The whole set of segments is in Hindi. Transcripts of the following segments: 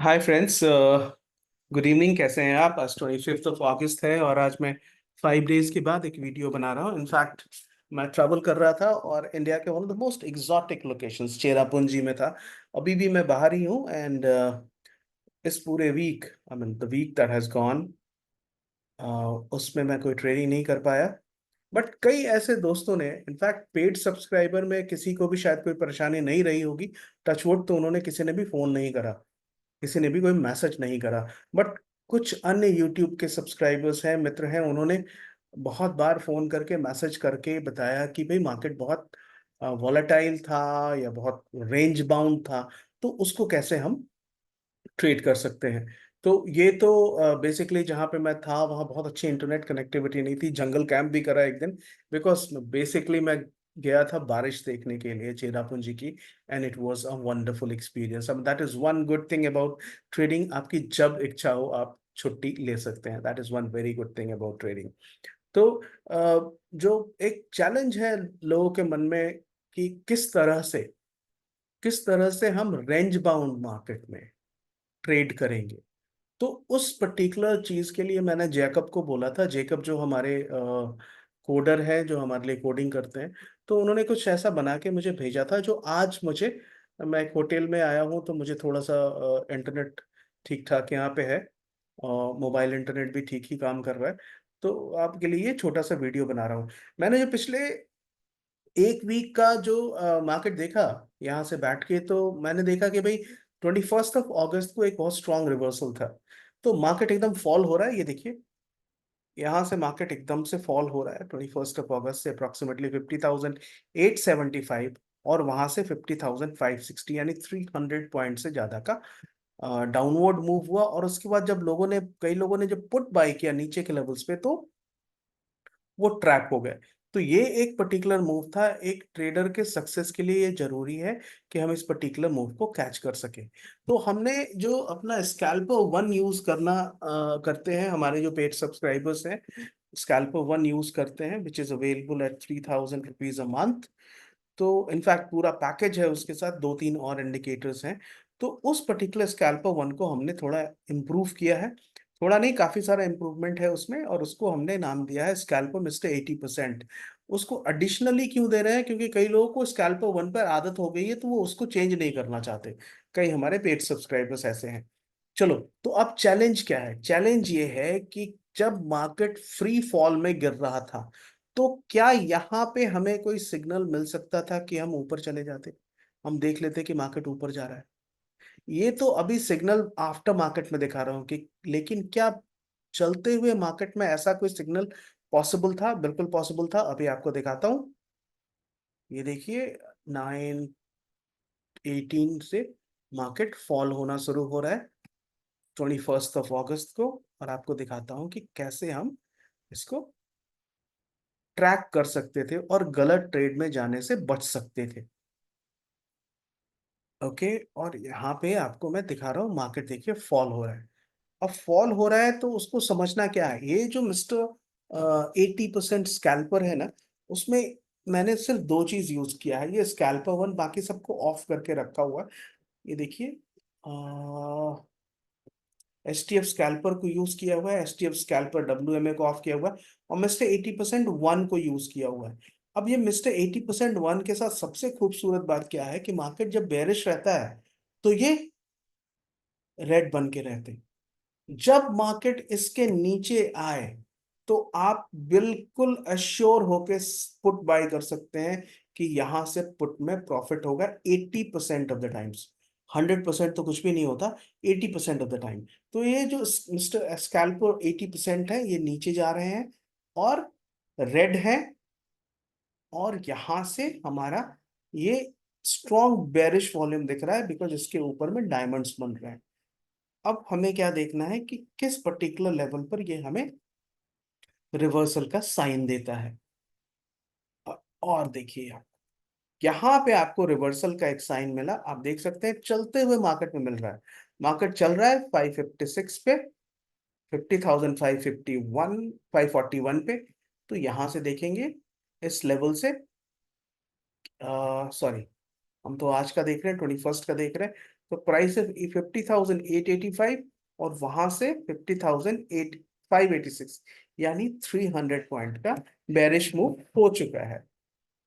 Hi friends, good evening. कैसे हैं आप? आज 25 अगस्त है और आज मैं 5 डेज के बाद एक वीडियो बना रहा हूँ। इनफैक्ट मैं ट्रैवल कर रहा था और इंडिया के one of the most exotic locations Cherrapunji में था। अभी भी मैं बाहर ही हूँ एंड इस पूरे week, I mean the week that has gone, उसमें मैं कोई ट्रेनिंग नहीं कर पाया। बट कई ऐसे दोस्तों ने, इनफैक्ट पेड सब्सक्राइबर में किसी को भी शायद कोई परेशानी नहीं रही होगी। टचवुड, तो उन्होंने किसी ने भी फोन नहीं करा, किसी ने भी कोई मैसेज नहीं करा। बट कुछ अन्य यूट्यूब के सब्सक्राइबर्स हैं, मित्र हैं, उन्होंने बहुत बार फोन करके मैसेज करके बताया कि भाई मार्केट बहुत वॉलेटाइल था या बहुत रेंज बाउंड था, तो उसको कैसे हम ट्रेड कर सकते हैं। तो ये तो बेसिकली जहाँ पे मैं था वहाँ बहुत अच्छी इंटरनेट कनेक्टिविटी नहीं थी। जंगल कैंप भी करा एक दिन, बिकॉज बेसिकली मैं गया था बारिश देखने के लिए चेरापूंजी की। And it was a wonderful experience. अब that is one good thing about trading, आपकी जब इच्छा हो आप छुट्टी ले सकते हैं। That is one very good thing about trading. तो जो एक चैलेंज है लोगों के मन में कि किस तरह से हम रेंज बाउंड मार्केट में ट्रेड करेंगे, तो उस पर्टिकुलर चीज के लिए मैंने जैकब को बोला था। जैकब जो हमारे कोडर है, जो हमारे लिए कोडिंग करते हैं, तो उन्होंने कुछ ऐसा बना के मुझे भेजा था जो आज मुझे, मैं एक होटल में आया हूँ तो मुझे थोड़ा सा इंटरनेट ठीक ठाक यहाँ पे है और मोबाइल इंटरनेट भी ठीक ही काम कर रहा है। तो आपके लिए ये छोटा सा वीडियो बना रहा हूँ। मैंने जो पिछले एक वीक का जो मार्केट देखा यहाँ से बैठ के, तो मैंने देखा कि भाई 21 अगस्त को एक बहुत स्ट्रांग रिवर्सल था। तो मार्केट एकदम फॉल हो रहा है, ये देखिए। यहाँ से मार्केट एकदम से फॉल हो रहा है 21 अगस्त से अप्रोक्सीमेटली 50,875, और वहां से 50,560, यानी 300 पॉइंट से ज्यादा का डाउनवर्ड मूव हुआ। और उसके बाद जब कई लोगों ने जब पुट बाय किया नीचे के लेवल्स पे, तो वो ट्रैप हो गए। तो ये एक पर्टिकुलर मूव था। एक ट्रेडर के सक्सेस के लिए ये जरूरी है कि हम इस पर्टिकुलर मूव को कैच कर सके। तो हमने जो अपना स्कैल्पर वन यूज करते हैं, हमारे जो पेड सब्सक्राइबर्स हैं स्कैल्पर वन यूज करते हैं, which is available at ₹3,000 a month. तो इनफैक्ट पूरा पैकेज है, उसके साथ दो तीन और इंडिकेटर्स हैं। तो उस पर्टिकुलर स्कैल्पर वन को हमने थोड़ा इम्प्रूव किया है। थोड़ा नहीं, काफी सारा इम्प्रूवमेंट है उसमें, और उसको हमने नाम दिया है स्कैल्पर मिस्टर 80%। उसको एडिशनली क्यों दे रहे हैं? क्योंकि कई लोगों को स्कैल्पर वन पर आदत हो गई है, तो वो उसको चेंज नहीं करना चाहते। कई हमारे पेड सब्सक्राइबर्स ऐसे हैं। चलो, तो अब चैलेंज क्या है? चैलेंज ये है कि जब मार्केट फ्री फॉल में गिर रहा था, तो क्या यहाँ पे हमें कोई सिग्नल मिल सकता था कि हम ऊपर चले जाते, हम देख लेते कि मार्केट ऊपर जा रहा है। ये तो अभी सिग्नल आफ्टर मार्केट में दिखा रहा हूँ कि, लेकिन क्या चलते हुए मार्केट में ऐसा कोई सिग्नल पॉसिबल था? बिल्कुल पॉसिबल था। अभी आपको दिखाता हूँ, ये देखिए। 9:18 से मार्केट फॉल होना शुरू हो रहा है 21 अगस्त को। और आपको दिखाता हूँ कि कैसे हम इसको ट्रैक कर सकते थे और गलत ट्रेड में जाने से बच सकते थे। ओके, और यहाँ पे आपको मैं दिखा रहा हूँ, मार्केट देखिए फॉल हो रहा है। अब फॉल हो रहा है तो उसको समझना क्या है। ये जो मिस्टर 80% स्कैल्पर है ना, उसमें मैंने सिर्फ दो चीज यूज किया है, ये स्कैल्पर वन, बाकी सबको ऑफ करके रखा हुआ है। ये देखिए, STF स्कैल्पर को यूज किया हुआ है, STF स्कैल्पर WMA को ऑफ किया हुआ है, और मिस्टर 80% वन को यूज किया हुआ है। अब ये मिस्टर 80% वन के साथ सबसे खूबसूरत बात क्या है कि मार्केट जब बेरिश रहता है तो ये रेड बन के रहते हैं। जब मार्केट इसके नीचे आए तो आप बिल्कुल अश्योर होके पुट बाय कर सकते हैं कि यहां से पुट में प्रॉफिट होगा 80% ऑफ द टाइम्स। 100% तो कुछ भी नहीं होता, 80% ऑफ द टाइम। तो ये जो मिस्टर स्कैल्पर 80% है, ये नीचे जा रहे हैं और रेड है, और यहां से हमारा ये स्ट्रॉन्ग बेरिश वॉल्यूम दिख रहा है, बिकॉज इसके ऊपर में डायमंड्स बन रहे हैं। अब हमें क्या देखना है कि किस पर्टिकुलर लेवल पर ये हमें रिवर्सल का साइन देता है। और देखिए आप, यहाँ पे आपको रिवर्सल का एक साइन मिला। आप देख सकते हैं चलते हुए मार्केट में मिल रहा है। मार्केट चल रहा है 556 पे, 50,551, 541 पे। तो यहां से देखेंगे इस लेवल से, सॉरी, हम तो आज का देख रहे हैं, 21st का देख रहे हैं। तो प्राइस है 50,885, और वहां से 50,586, यानी 300 पॉइंट का बेरिश मूव हो चुका है।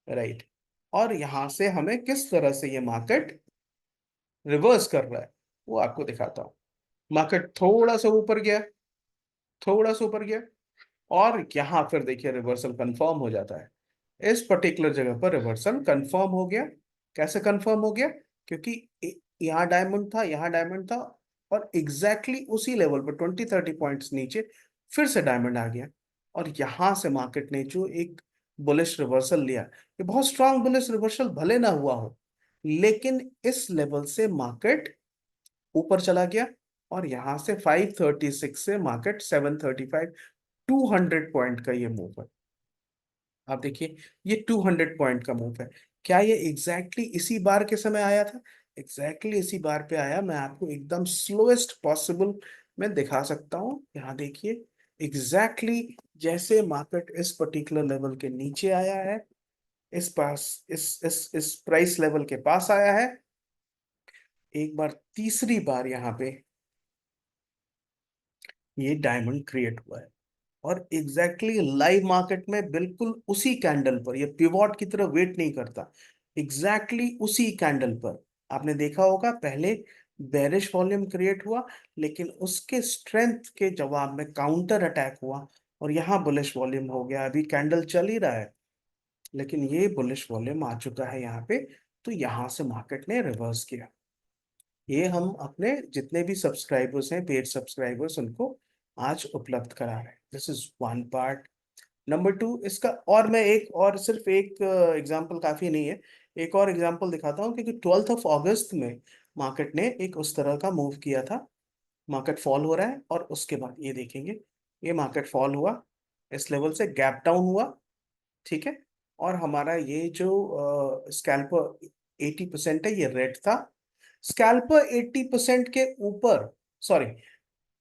राइट। और यहां से हमें किस तरह से ये मार्केट रिवर्स कर रहा है वो आपको दिखाता हूँ। मार्केट थोड़ा सा ऊपर गया, थोड़ा सा ऊपर गया, और यहां फिर देखिए रिवर्सल कंफर्म हो जाता है। इस पर्टिकुलर जगह पर रिवर्सल कंफर्म हो गया। कैसे कंफर्म हो गया? क्योंकि यहाँ डायमंड था, यहाँ डायमंड था, और एग्जैक्टली exactly उसी लेवल पर 20-30 पॉइंट्स नीचे फिर से डायमंड आ गया। और यहां से मार्केट ने जो एक बुलिश रिवर्सल लिया, ये बहुत स्ट्रांग बुलिश रिवर्सल भले ना हुआ हो, लेकिन इस लेवल से मार्केट ऊपर चला गया। और यहां से 536 से मार्केट 735, 200 पॉइंट का ये मूव है। आप देखिए, ये 200 पॉइंट का मूव है। क्या ये एग्जैक्टली exactly इसी बार के समय आया था? एग्जैक्टली exactly इसी बार पे आया। मैं आपको एकदम स्लोएस्ट पॉसिबल में दिखा सकता हूँ। यहाँ देखिए, एग्जैक्टली exactly जैसे मार्केट इस पर्टिकुलर लेवल के नीचे आया है, इस पास इस प्राइस लेवल के पास आया है, एक बार तीसरी बार यहाँ पे ये डायमंड क्रिएट हुआ है। और एग्जैक्टली लाइव मार्केट में बिल्कुल उसी कैंडल पर, ये पिवॉट की तरह वेट नहीं करता, एग्जैक्टली उसी कैंडल पर आपने देखा होगा पहले बेरिश वॉल्यूम क्रिएट हुआ, लेकिन उसके स्ट्रेंथ के जवाब में काउंटर अटैक हुआ, और यहाँ बुलिश वॉल्यूम हो गया। अभी कैंडल चल ही रहा है, लेकिन ये बुलिश वॉल्यूम आ चुका है यहाँ पे। तो यहाँ से मार्केट ने रिवर्स किया। ये हम अपने जितने भी सब्सक्राइबर्स हैं, पेड सब्सक्राइबर्स, उनको आज उपलब्ध करा रहे हैं। This is one part. Number two इसका, और मैं एक और, सिर्फ एक एग्जांपल काफी नहीं है, एक और एग्जांपल दिखाता हूँ। क्योंकि 12 में मार्केट ने एक उस तरह का मूव किया था। मार्केट फॉल हो रहा है, और उसके बाद ये देखेंगे, ये मार्केट फॉल हुआ, इस लेवल से गैप डाउन हुआ, ठीक है। और हमारा ये जो स्कैल्पर 80% है, ये रेड था। स्कैल्पर 80% के ऊपर, सॉरी,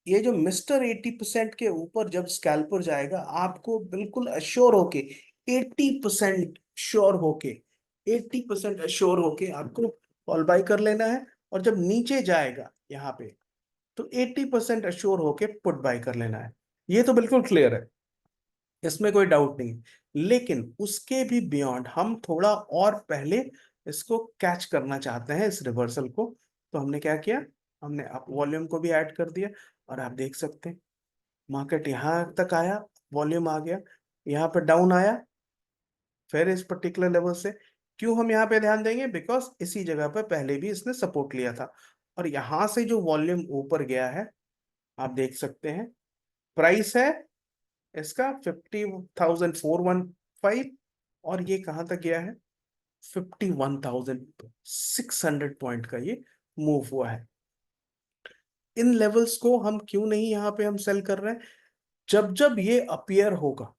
ये जो मिस्टर 80% के ऊपर जब स्कैल्पर जाएगा, आपको बिल्कुल अश्योर होके, 80% श्योर होके, 80% अश्योर होके आपको कॉल बाय कर लेना है। और जब नीचे जाएगा यहाँ पे, तो 80% अश्योर होके पुट बाय कर लेना है। ये तो बिल्कुल क्लियर है, इसमें कोई डाउट नहीं। लेकिन उसके भी बियॉन्ड हम थोड़ा और पहले इसको कैच करना चाहते हैं, इस रिवर्सल को। तो हमने क्या किया, हमने अप वॉल्यूम को भी ऐड कर दिया। और आप देख सकते हैं मार्केट यहाँ तक आया, वॉल्यूम आ गया, यहाँ पर डाउन आया, फिर इस पर्टिकुलर लेवल से। क्यों हम यहाँ पे ध्यान देंगे? बिकॉज इसी जगह पर पहले भी इसने सपोर्ट लिया था। और यहाँ से जो वॉल्यूम ऊपर गया है, आप देख सकते हैं, प्राइस है इसका 50,415, और ये कहाँ तक गया है? 51,600 पॉइंट का ये मूव हुआ है। इन लेवल्स को हम क्यों नहीं यहाँ पे हम सेल कर रहे हैं? जब जब ये अपियर होगा,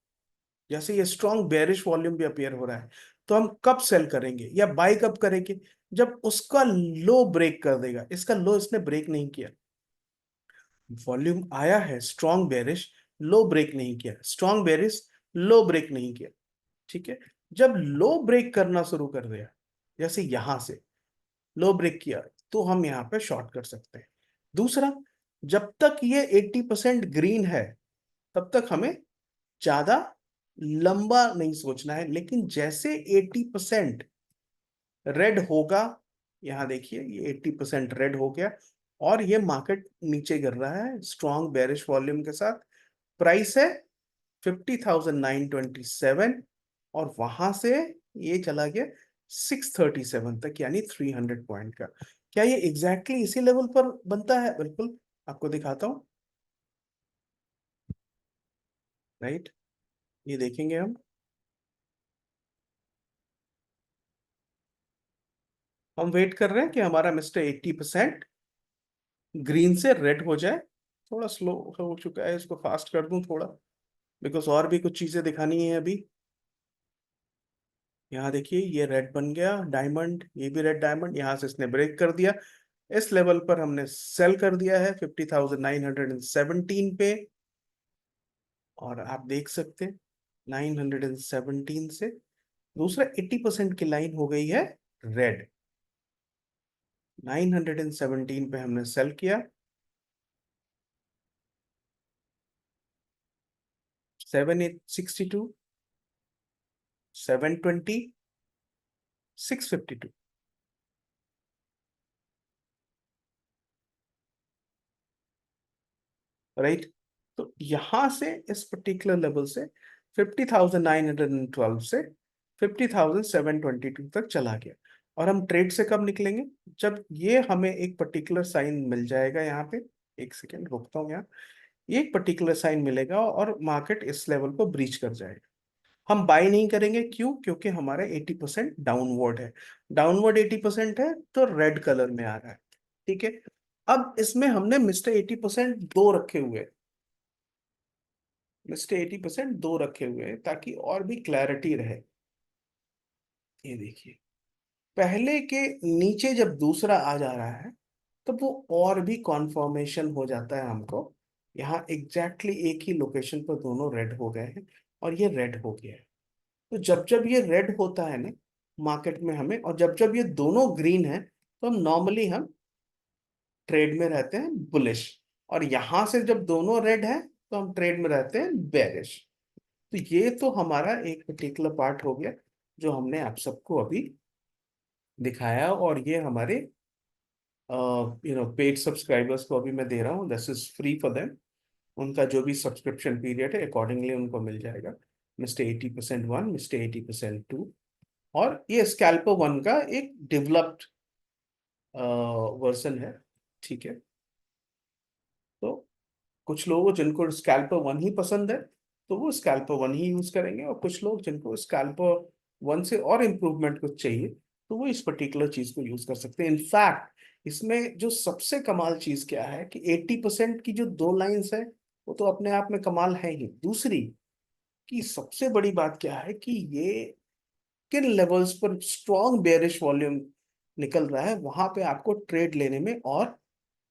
जैसे ये स्ट्रॉन्ग बेरिश वॉल्यूम भी अपियर हो रहा है, तो हम कब सेल करेंगे या बाय कब करेंगे? जब उसका लो ब्रेक कर देगा। इसका लो इसने ब्रेक नहीं किया, वॉल्यूम आया है स्ट्रॉन्ग बेरिश, लो ब्रेक नहीं किया, स्ट्रॉन्ग बेरिश, लो ब्रेक नहीं किया, ठीक है। जब लो ब्रेक करना शुरू कर दिया, जैसे यहां से लो ब्रेक किया, तो हम यहाँ पे शॉर्ट कर सकते हैं। दूसरा, जब तक ये 80% ग्रीन है, तब तक हमें ज्यादा लंबा नहीं सोचना है। लेकिन जैसे 80% रेड होगा, यहाँ देखिए ये 80% रेड हो गया, और ये मार्केट नीचे गिर रहा है स्ट्रॉन्ग बेरिश वॉल्यूम के साथ। प्राइस है 50,927, और वहां से ये चला गया 637 तक, यानी 300 पॉइंट का। क्या ये एग्जैक्टली exactly इसी लेवल पर बनता है? बिल्कुल, आपको दिखाता हूं। राइट, ये देखेंगे हम वेट कर रहे हैं कि हमारा मिस्टर 80% ग्रीन से रेड हो जाए। थोड़ा स्लो हो चुका है, इसको फास्ट कर दूं थोड़ा, बिकॉज और भी कुछ चीजें दिखानी है अभी। यहाँ देखिए, ये रेड बन गया डायमंड, ये भी रेड डायमंड, यहाँ से इसने ब्रेक कर दिया। इस लेवल पर हमने सेल कर दिया है 50,917 पे। और आप देख सकते हैं 917 से दूसरा 80% की लाइन हो गई है रेड। 917 पे हमने सेल किया, 7862, 720, 652, राइट। तो यहां से इस पर्टिकुलर लेवल से 50,912 से 50,722 तक चला गया। और हम ट्रेड से कब निकलेंगे? जब ये हमें एक पर्टिकुलर साइन मिल जाएगा यहाँ पे। एक सेकेंड रुकता हूँ यहाँ। ये एक पर्टिकुलर साइन मिलेगा और मार्केट इस लेवल को ब्रीच कर जाएगा। हम बाय नहीं करेंगे, क्यों? क्योंकि हमारा 80% डाउनवर्ड है। डाउनवर्ड 80% है तो रेड कलर में आ रहा है। ठीक है। अब इसमें हमने मिस्टर 80% दो रखे हुए हैं। मिस्टर 80% दो रखे हुए हैं ताकि और भी क्लैरिटी रहे। ये देखिए, पहले के नीचे जब दूसरा आ जा रहा है तो वो और भी कॉन्फर्मेशन हो जाता है हमको। यहाँ एग्जैक्टली एक ही लोकेशन पर दोनों रेड हो गए हैं और ये रेड हो गया है। तो जब जब ये रेड होता है ना मार्केट में हमें, और जब जब ये दोनों ग्रीन है, तो हम नॉर्मली हम ट्रेड में रहते हैं बुलिश। और यहां से जब दोनों रेड है तो हम ट्रेड में रहते हैं बेरिश। तो ये तो हमारा एक पर्टिकुलर पार्ट हो गया जो हमने आप सबको अभी दिखाया। और ये हमारे पेड सब्सक्राइबर्स को अभी मैं दे रहा हूँ, this is free for them. उनका जो भी सब्सक्रिप्शन पीरियड है अकॉर्डिंगली उनको मिल जाएगा। Mister 80% 1, mister 80% 2। और ये स्कैल्पर 1 का एक डेवलप्ड वर्जन है। ठीक है। तो कुछ लोगों जिनको स्कैल्पर 1 ही पसंद है तो वो स्कैल्पर 1 ही यूज करेंगे, और कुछ लोग जिनको स्कैल्पर 1 से और इम्प्रूवमेंट कुछ चाहिए तो वो इस पर्टिकुलर चीज को यूज कर सकते हैं। इनफैक्ट इसमें जो सबसे कमाल चीज क्या है कि 80% की जो दो लाइंस है वो तो अपने आप में कमाल है ही। दूसरी की सबसे बड़ी बात क्या है कि ये किन लेवल्स पर स्ट्रॉन्ग बेयरिश वॉल्यूम निकल रहा है, वहां पे आपको ट्रेड लेने में और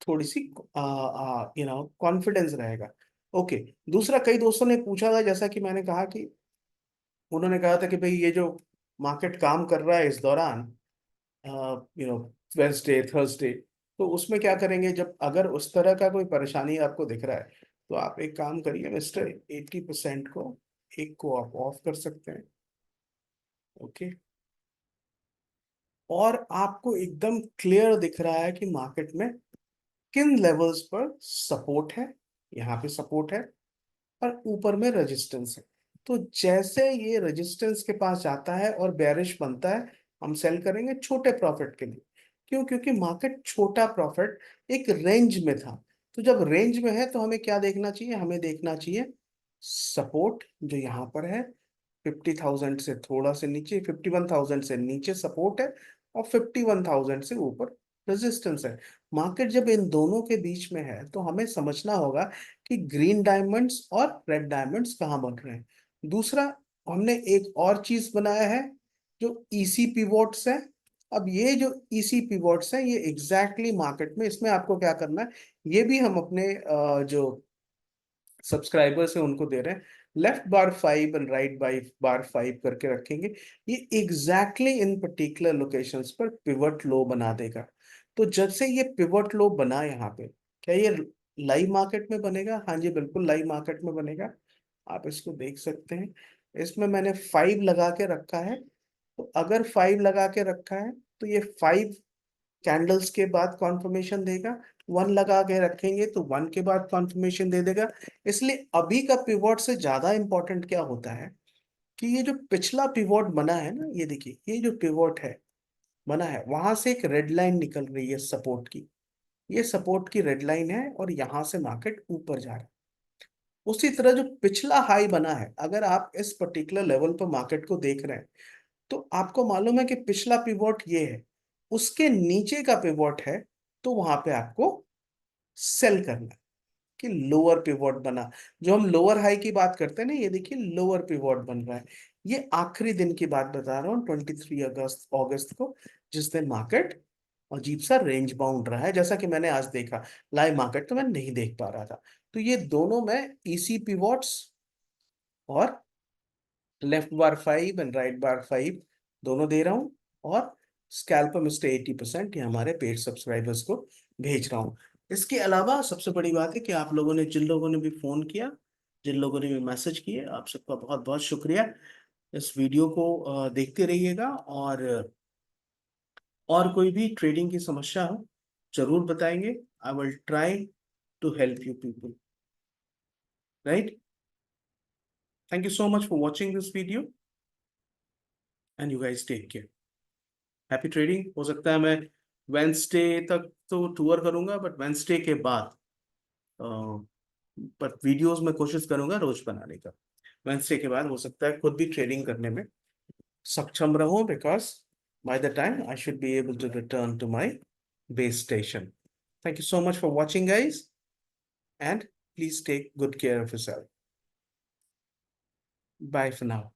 थोड़ी सी कॉन्फिडेंस रहेगा। ओके। दूसरा, कई दोस्तों ने पूछा था, जैसा कि मैंने कहा कि उन्होंने कहा था कि भाई ये जो मार्केट काम कर रहा है इस दौरान, यू नो वेंसडे थर्सडे, तो उसमें क्या करेंगे? जब अगर उस तरह का कोई परेशानी आपको दिख रहा है तो आप एक काम करिए, मिस्टर 80% को एक को आप ऑफ कर सकते हैं। ओके। और आपको एकदम क्लियर दिख रहा है कि मार्केट में किन लेवल्स पर सपोर्ट है। यहाँ पे सपोर्ट है और ऊपर में रेजिस्टेंस है। तो जैसे ये रेजिस्टेंस के पास जाता है और बेरिश बनता है, हम सेल करेंगे छोटे प्रॉफिट के लिए। क्यों? क्योंकि मार्केट छोटा प्रॉफिट एक रेंज में था। तो जब रेंज में है तो हमें क्या देखना चाहिए? हमें देखना चाहिए सपोर्ट जो यहाँ पर है 50,000 से थोड़ा से नीचे, 51,000 से नीचे सपोर्ट है और 51,000 से ऊपर रेजिस्टेंस है। मार्केट जब इन दोनों के बीच में है तो हमें समझना होगा कि ग्रीन डायमंड्स और रेड डायमंड्स कहाँ बन रहे हैं। दूसरा, हमने एक और चीज बनाया है जो ईसी पिवोट्स है। अब ये जो ईसी पिवोट्स है ये एग्जैक्टली मार्केट में, इसमें आपको क्या करना है, ये भी हम अपने जो सब्सक्राइबर्स है उनको दे रहे हैं। लेफ्ट बार 5 एंड राइट बार 5 करके रखेंगे। ये एग्जैक्टली इन पर्टिकुलर लोकेशंस पर पिवट लो बना देगा। तो जब से ये पिवट लो बना यहाँ पे, क्या ये लाइव मार्केट में बनेगा? हाँ जी, बिल्कुल लाइव मार्केट में बनेगा। आप इसको देख सकते हैं। इसमें मैंने 5 लगा के रखा है। तो अगर 5 लगा के रखा है तो ये 5 कैंडल्स के बाद कॉन्फर्मेशन देगा। 1 लगा के रखेंगे तो 1 के बाद कॉन्फर्मेशन दे देगा। इसलिए अभी का पिवोट से ज्यादा इंपॉर्टेंट क्या होता है कि ये जो पिछला पिवोट बना है ना, ये देखिए, ये जो पिवोट है बना है वहां से एक रेड लाइन निकल रही है सपोर्ट की। ये सपोर्ट की रेड लाइन है और यहां से मार्केट ऊपर जा रहा है। उसी तरह जो पिछला हाई बना है, अगर आप इस पर्टिकुलर लेवल पर मार्केट को देख रहे हैं तो आपको मालूम है कि पिछला पिवोट ये है, उसके नीचे का पिवोट है, तो वहां पे आपको सेल करना है कि लोअर पिवोट बना। जो हम लोअर हाई की बात करते हैं ना, ये देखिए लोअर पिवोट बन रहा है। ये आखिरी दिन की बात बता रहा हूँ, 23 अगस्त को, जिस दिन मार्केट अजीब सा रेंज बाउंड रहा है, जैसा कि मैंने आज देखा। लाइव मार्केट तो मैं नहीं देख पा रहा था। तो ये दोनों मैं ईसी पिवोट्स और लेफ्ट बार 5 एंड राइट बार 5 दोनों दे रहा हूँ। और स्कैल्प मिस्टर 80%, ये हमारे पेड सब्सक्राइबर्स को भेज रहा हूँ। इसके अलावा सबसे बड़ी बात है कि आप लोगों ने, जिन लोगों ने भी फोन किया, जिन लोगों ने भी मैसेज किए, आप सबका बहुत बहुत शुक्रिया। इस वीडियो को देखते रहिएगा, और कोई भी ट्रेडिंग की समस्या हो जरूर बताएंगे। I will try to help you people, right? Thank you so much for watching this video, and you guys take care. Happy trading. हो सकता है मैं वेंसडे तक तो टूर करूंगा, बट वेंसडे के बाद पर वीडियोस में कोशिश करूंगा रोज बनाने का। वेंसडे के बाद हो सकता है खुद भी ट्रेडिंग करने में सक्षम रहूं, because by the time I should be able to return to my base station. Thank you so much for watching, guys, and please take good care of yourself. Bye for now.